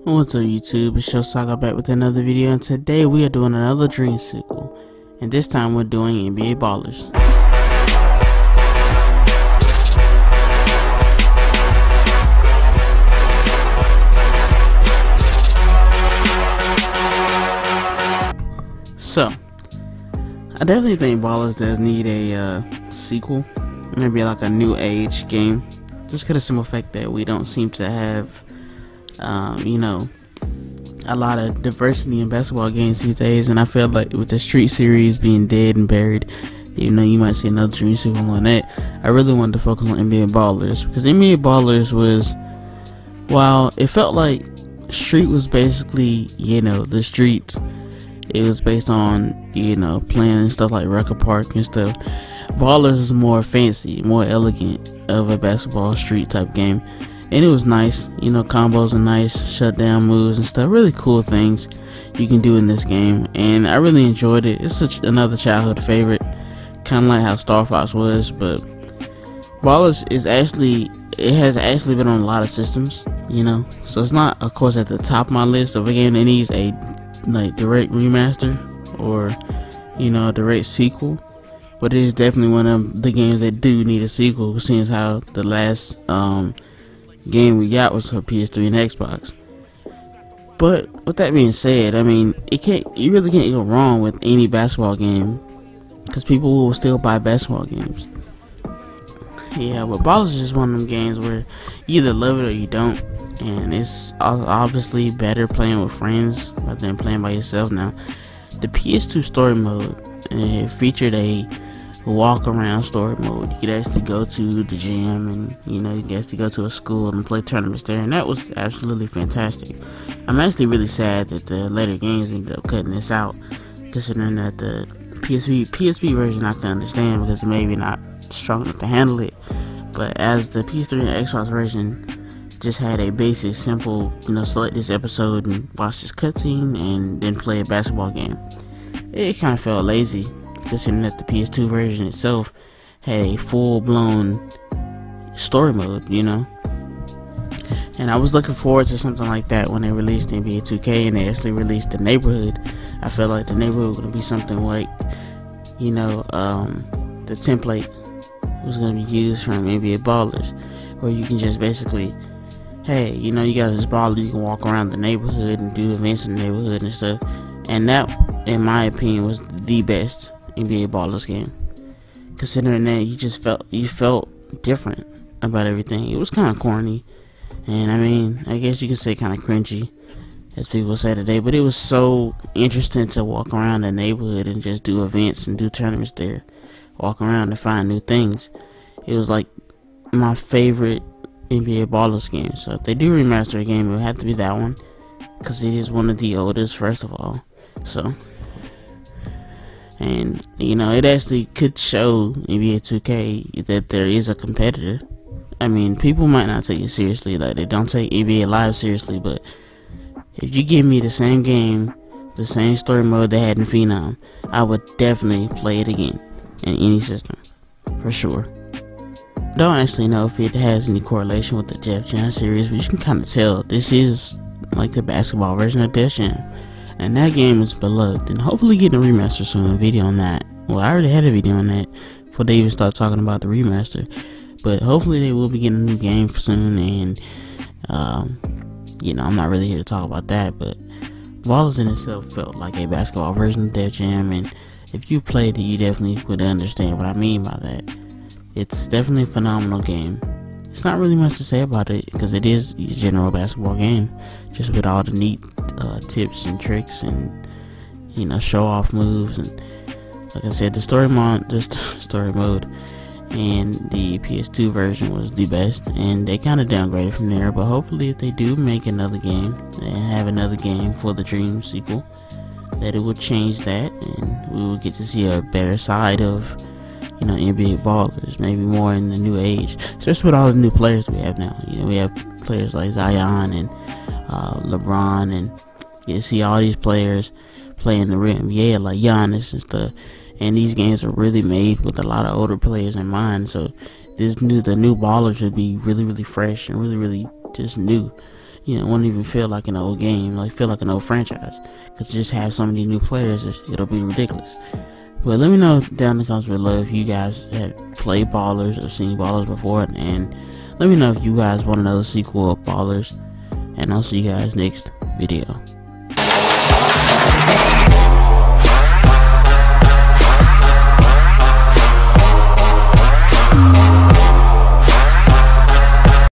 What's up YouTube, it's ShoSaga back with another video, and today we are doing another DreamSequel, and this time we're doing NBA Ballers. So, I definitely think Ballers does need a sequel, maybe like a new age game, just for the simple fact that we don't seem to have a lot of diversity in basketball games these days, and I feel like with the Street series being dead and buried, even though you might see another DreamSequel on that, I really wanted to focus on NBA Ballers, because NBA Ballers was, while it felt like Street was basically, the streets, it was based on, playing and stuff like Record Park and stuff. Ballers was more fancy, more elegant of a basketball street type game. And it was nice, combos are nice, shutdown moves and stuff, really cool things you can do in this game, and I really enjoyed it. It's another childhood favorite, kind of like how Star Fox was, but Ballers has actually been on a lot of systems, so it's not, of course, at the top of my list of a game that needs a direct remaster or a direct sequel, but it is definitely one of the games that do need a sequel, seeing as how the last game we got was for PS3 and Xbox. But with that being said, I mean, you really can't go wrong with any basketball game, because people will still buy basketball games. Yeah, but Ballers is just one of them games where you either love it or you don't, and it's obviously better playing with friends rather than playing by yourself. Now, the PS2 story mode, it featured a walk around story mode. You could actually go to the gym, and you could actually go to a school and play tournaments there, and that was absolutely fantastic. I'm actually really sad that the later games ended up cutting this out, considering that the PSP version I can understand because it maybe not strong enough to handle it, but as the PS3 and Xbox version just had a basic simple select this episode and watch this cutscene and then play a basketball game, it kind of felt lazy, considering that the PS2 version itself had a full-blown story mode, and I was looking forward to something like that when they released NBA 2K and they actually released the Neighborhood. I felt like the Neighborhood was going to be something like, the template was going to be used from NBA Ballers, where you can just basically, hey, you got this baller, you can walk around the neighborhood and do events in the neighborhood and stuff, and that, in my opinion, was the best NBA Ballers game, considering that you felt different about everything. It was kind of corny, and I mean, I guess you could say kind of cringy, as people say today, but it was so interesting to walk around the neighborhood and just do events and do tournaments there, walk around to find new things. It was like my favorite NBA Ballers game. So if they do remaster a game, it would have to be that one, because it is one of the oldest, first of all. So, and it actually could show NBA 2K that there is a competitor. I mean, people might not take it seriously, like they don't take NBA Live seriously, but if you give me the same game, the same story mode they had in Phenom, I would definitely play it again in any system, for sure. Don't actually know if it has any correlation with the Def Jam series, but you can kind of tell this is like the basketball version of Def Jam, and that game is beloved, and hopefully getting a remaster soon. A video on that. Well, I already had a video on that before they even start talking about the remaster, but hopefully they will be getting a new game soon, and I'm not really here to talk about that, but Ballers in itself felt like a basketball version of Def Jam, and if you played it, you definitely would understand what I mean by that. It's definitely a phenomenal game. It's not really much to say about it, because it is a general basketball game, just with all the neat tips and tricks and show off moves, and like I said, the story mode and the PS2 version was the best, and they kind of downgraded from there. But hopefully, if they do make another game and have another game for the DreamSequel, that it will change that, and we will get to see a better side of NBA Ballers, maybe more in the new age, especially with all the new players we have now. We have players like Zion and LeBron, and you see all these players playing the rim, like Giannis and stuff. And these games are really made with a lot of older players in mind, so the new Ballers would be really, really fresh and really, really just new. won't even feel like an old game, like feel like an old franchise. Cause just have so many new players, it'll be ridiculous. But let me know down in the comments below if you guys have played Ballers or seen Ballers before, and let me know if you guys want another sequel of Ballers. And I'll see you guys next video.